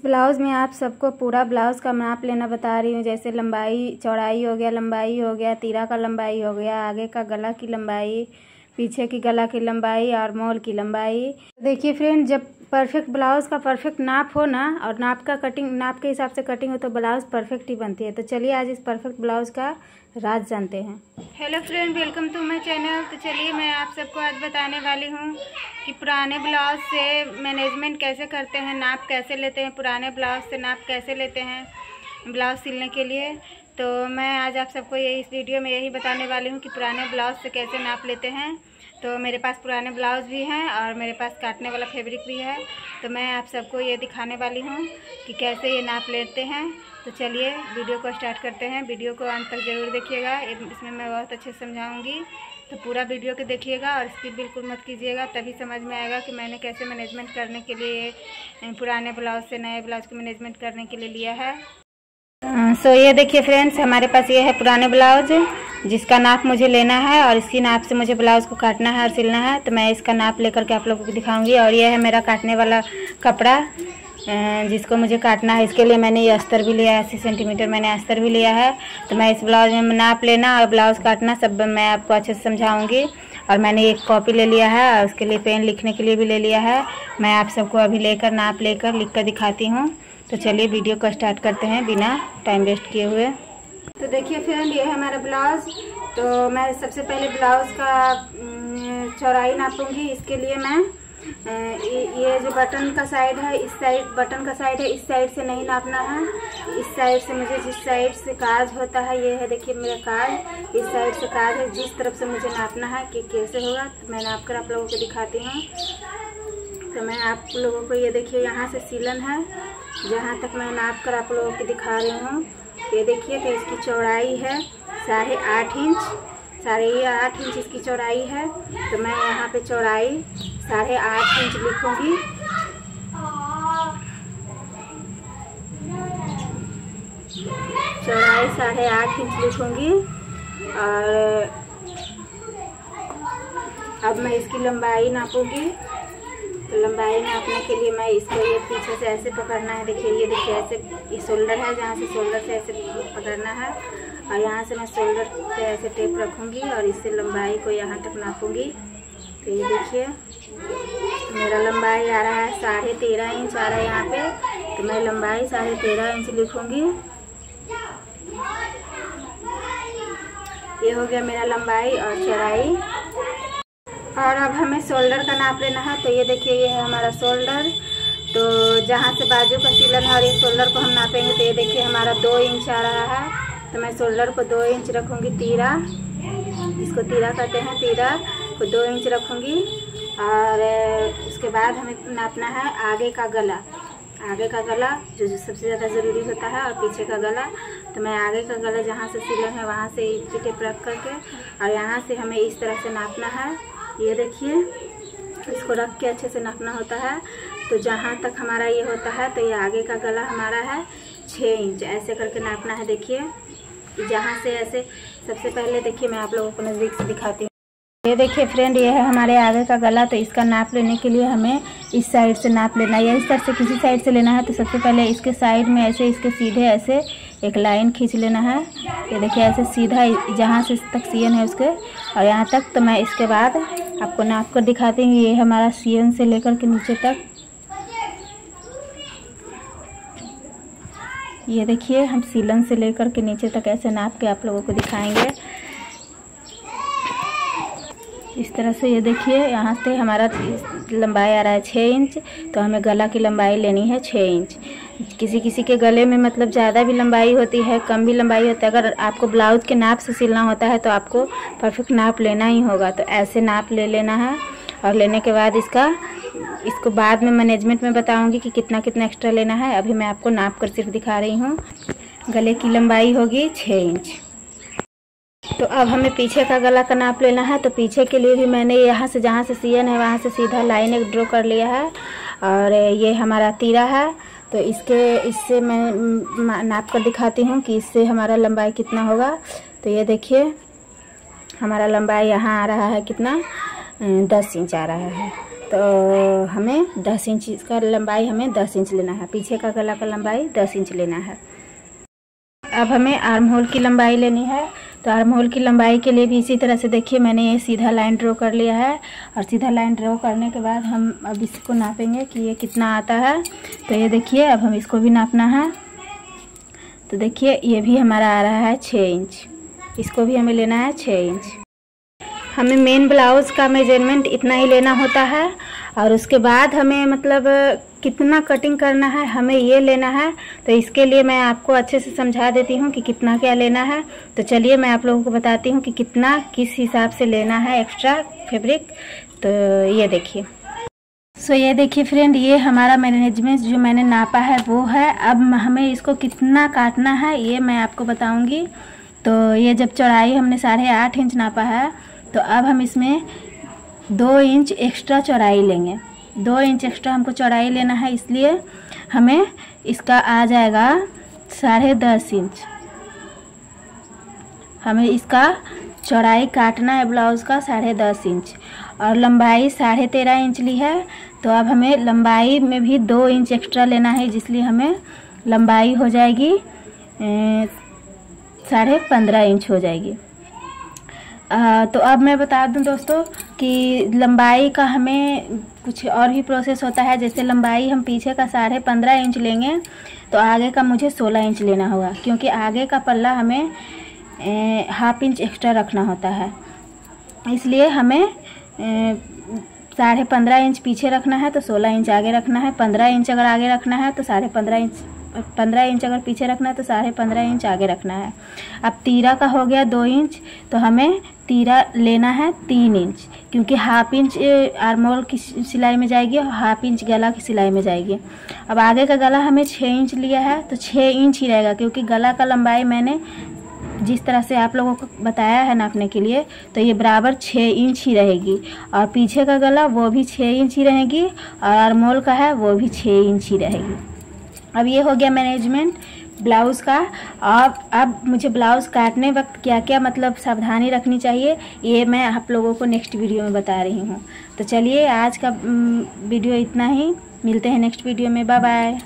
Blouse में आप सबको पूरा ब्लाउज़ का नाप लेना बता रही हूँ। जैसे लंबाई चौड़ाई हो गया, लंबाई हो गया, तीरा का लंबाई हो गया, आगे का गला की लंबाई, पीछे की गला की लंबाई और मोल की लंबाई। देखिए फ्रेंड, जब परफेक्ट ब्लाउज़ का परफेक्ट नाप हो ना और नाप के हिसाब से कटिंग हो तो ब्लाउज़ परफेक्ट ही बनती है। तो चलिए आज इस परफेक्ट ब्लाउज़ का राज जानते हैं। Hello friend, welcome to my channel. तो चलिए मैं आप सबको आज बताने वाली हूँ कि पुराने ब्लाउज़ से मैनेजमेंट कैसे करते हैं, नाप कैसे लेते हैं, पुराने ब्लाउज़ से नाप कैसे लेते हैं ब्लाउज़ सिलने के लिए। तो मैं आज आप सबको इस वीडियो में यही बताने वाली हूँ कि पुराने ब्लाउज़ से कैसे नाप लेते हैं। तो मेरे पास पुराने ब्लाउज़ भी हैं और मेरे पास काटने वाला फैब्रिक भी है। तो मैं आप सबको ये दिखाने वाली हूँ कि कैसे ये नाप लेते हैं। तो चलिए वीडियो को स्टार्ट करते हैं। वीडियो को अंत तक ज़रूर देखिएगा, इसमें मैं बहुत अच्छे से समझाऊँगी। तो पूरा वीडियो को देखिएगा और स्किप बिल्कुल मत कीजिएगा, तभी समझ में आएगा कि मैंने कैसे मैनेजमेंट करने के लिए पुराने ब्लाउज़ से नए ब्लाउज़ को मैनेजमेंट करने के लिए लिया है। सो ये देखिए फ्रेंड्स, हमारे पास ये है पुराने ब्लाउज जिसका नाप मुझे लेना है और इसी नाप से मुझे ब्लाउज़ को काटना है और सिलना है। तो मैं इसका नाप लेकर के आप लोगों को दिखाऊंगी। और ये है मेरा काटने वाला कपड़ा जिसको मुझे काटना है। इसके लिए मैंने ये अस्तर भी लिया है, 80 सेंटीमीटर मैंने अस्तर भी लिया है। तो मैं इस ब्लाउज में नाप लेना और ब्लाउज़ काटना सब मैं आपको अच्छे से समझाऊँगी। और मैंने एक कॉपी ले लिया है और उसके लिए पेन लिखने के लिए भी ले लिया है। मैं आप सबको अभी लेकर नाप लेकर लिख कर दिखाती हूँ। तो चलिए वीडियो को स्टार्ट करते हैं बिना टाइम वेस्ट किए हुए। तो देखिए फ्रेंड, ये है हमारा ब्लाउज़। तो मैं सबसे पहले ब्लाउज़ का चौड़ाई नापूंगी। इसके लिए मैं ये जो बटन का साइड है, इस साइड बटन का साइड है, इस साइड से नहीं नापना है। इस साइड से मुझे जिस साइड से काज होता है, ये है देखिए मेरा काज, इस साइड से काज है, जिस तरफ से मुझे नापना है कि कैसे होगा तो मैं नाप कर आप लोगों को दिखाती हूँ। तो मैं आप लोगों को ये देखिए यहाँ से सीलन है, जहाँ तक मैं नाप कर आप लोगों को दिखा रही हूँ। ये देखिए तो इसकी चौड़ाई है 8.5 इंच, 8.5 इंच इसकी चौड़ाई है। तो मैं यहाँ पे चौड़ाई 8.5 इंच लिखूँगी। चौड़ाई 8.5 इंच लिखूँगी। और अब मैं इसकी लंबाई नापूँगी। तो लंबाई नापने के लिए मैं इसको ये पीछे से ऐसे पकड़ना है। देखिए ये देखिए ऐसे, ये शोल्डर है, जहाँ से शोल्डर से ऐसे पकड़ना है और यहाँ से मैं शोल्डर पे ऐसे टेप रखूँगी और इससे लंबाई को यहाँ तक नापूँगी। तो ये देखिए मेरा लंबाई आ रहा है 13.5 इंच आ रहा है यहाँ पे। तो मैं लंबाई 13.5 इंच लिखूँगी। ये हो गया मेरा लंबाई और चौड़ाई। और अब हमें शोल्डर का नाप लेना है। तो ये देखिए ये है हमारा शोल्डर। तो जहाँ से बाजू का सीलन है और इस शोल्डर को हम नापेंगे। तो ये देखिए हमारा 2 इंच आ रहा है। तो मैं शोल्डर को 2 इंच रखूँगी। तीरा, जिसको तीरा कहते हैं, तीरा को 2 इंच रखूँगी। और उसके बाद हमें नापना है आगे का गला। आगे का गला जो सबसे ज़्यादा ज़रूरी होता है, और पीछे का गला। तो मैं आगे का गला जहाँ से सीलन है वहाँ से टेप रख करके और यहाँ से हमें इस तरह से नापना है। ये देखिए इसको रख के अच्छे से नापना होता है। तो जहाँ तक हमारा ये होता है, तो ये आगे का गला हमारा है 6 इंच, ऐसे करके नापना है। देखिए जहाँ से ऐसे, सबसे पहले देखिए मैं आप लोगों को नज़दीक से दिखाती हूँ। ये देखिए फ्रेंड, ये है हमारे आगे का गला। तो इसका नाप लेने के लिए हमें इस साइड से नाप लेना है या इस तरह से किसी साइड से लेना है। तो सबसे पहले इसके साइड में ऐसे, इसके सीधे ऐसे एक लाइन खींच लेना है। ये देखिए ऐसे सीधा जहाँ से तक सीन है उसके और यहाँ तक। तो मैं इसके बाद आपको नाप कर दिखाती हूँ। ये हमारा सीन से लेकर के नीचे तक, ये देखिए हम सीलन से लेकर के नीचे तक ऐसे नाप के आप लोगों को दिखाएंगे इस तरह से। ये देखिए यहाँ से हमारा लंबाई आ रहा है 6 इंच। तो हमें गला की लंबाई लेनी है 6 इंच। किसी किसी के गले में मतलब ज़्यादा भी लंबाई होती है, कम भी लंबाई होती है। अगर आपको ब्लाउज़ के नाप से सिलना होता है तो आपको परफेक्ट नाप लेना ही होगा। तो ऐसे नाप ले लेना है। और लेने के बाद इसको बाद में मैनेजमेंट में बताऊंगी कि कितना कितना एक्स्ट्रा लेना है। अभी मैं आपको नाप कर सिर्फ दिखा रही हूँ। गले की लंबाई होगी 6 इंच। तो अब हमें पीछे का गला का नाप लेना है। तो पीछे के लिए भी मैंने यहाँ से, जहाँ से सीन है वहाँ से सीधा लाइन एक ड्रॉ कर लिया है। और ये हमारा तीरा है। तो इससे मैं नाप कर दिखाती हूँ कि इससे हमारा लंबाई कितना होगा। तो ये देखिए हमारा लंबाई यहाँ आ रहा है कितना, 10 इंच आ रहा है। तो हमें 10 इंच इसका लंबाई हमें 10 इंच लेना है। पीछे का गला का लंबाई 10 इंच लेना है। अब हमें आर्म होल की लंबाई लेनी है। तो आर्म होल की लंबाई के लिए भी इसी तरह से देखिए मैंने ये सीधा लाइन ड्रॉ कर लिया है। और सीधा लाइन ड्रॉ करने के बाद हम अब इसको नापेंगे कि ये कितना आता है। तो ये देखिए अब हम इसको भी नापना है। तो देखिए ये भी हमारा आ रहा है 6 इंच। इसको भी हमें लेना है 6 इंच। हमें मेन ब्लाउज़ का मेजरमेंट इतना ही लेना होता है। और उसके बाद हमें मतलब कितना कटिंग करना है हमें ये लेना है। तो इसके लिए मैं आपको अच्छे से समझा देती हूँ कि कितना क्या लेना है। तो चलिए मैं आप लोगों को बताती हूँ कि कितना किस हिसाब से लेना है एक्स्ट्रा फैब्रिक। तो ये देखिए। सो ये देखिए फ्रेंड, ये हमारा मैनेजमेंट जो मैंने नापा है वो है। अब हमें इसको कितना काटना है ये मैं आपको बताऊँगी। तो ये जब चौड़ाई हमने 8.5 इंच नापा है, तो अब हम इसमें 2 इंच एक्स्ट्रा चौड़ाई लेंगे। 2 इंच एक्स्ट्रा हमको चौड़ाई लेना है, इसलिए हमें इसका आ जाएगा 10.5 इंच। हमें इसका चौड़ाई काटना है ब्लाउज़ का 10.5 इंच। और लंबाई 13.5 इंच ली है। तो अब हमें लंबाई में भी 2 इंच एक्स्ट्रा लेना है, जिसलिए हमें लंबाई हो जाएगी 15.5 इंच हो जाएगी। तो अब मैं बता दूं दोस्तों कि लंबाई का हमें कुछ और भी प्रोसेस होता है। जैसे लंबाई हम पीछे का 15.5 इंच लेंगे तो आगे का मुझे 16 इंच लेना होगा, क्योंकि आगे का पल्ला हमें 1/2 इंच एक्स्ट्रा रखना होता है। इसलिए हमें 15.5 इंच पीछे रखना है तो 16 इंच आगे रखना है। 15 इंच अगर आगे रखना है तो 15.5 इंच, 15 इंच अगर पीछे रखना है तो 15.5 इंच आगे रखना है। अब तीरा का हो गया 2 इंच, तो हमें तीरा लेना है 3 इंच, क्योंकि 1/2 इंच आर्म होल की सिलाई में जाएगी और 1/2 इंच गला की सिलाई में जाएगी। अब आगे का गला हमें 6 इंच लिया है तो 6 इंच ही रहेगा, क्योंकि गला का लंबाई मैंने जिस तरह से आप लोगों को बताया है नापने के लिए, तो ये बराबर 6 इंच ही रहेगी। और पीछे का गला वो भी 6 इंच ही रहेगी और आर्म होल का है वो भी 6 इंच ही रहेगी। अब ये हो गया मैनेजमेंट ब्लाउज़ का। अब मुझे ब्लाउज़ काटने वक्त क्या क्या मतलब सावधानी रखनी चाहिए ये मैं आप लोगों को नेक्स्ट वीडियो में बता रही हूँ। तो चलिए आज का वीडियो इतना ही, मिलते हैं नेक्स्ट वीडियो में। Bye bye.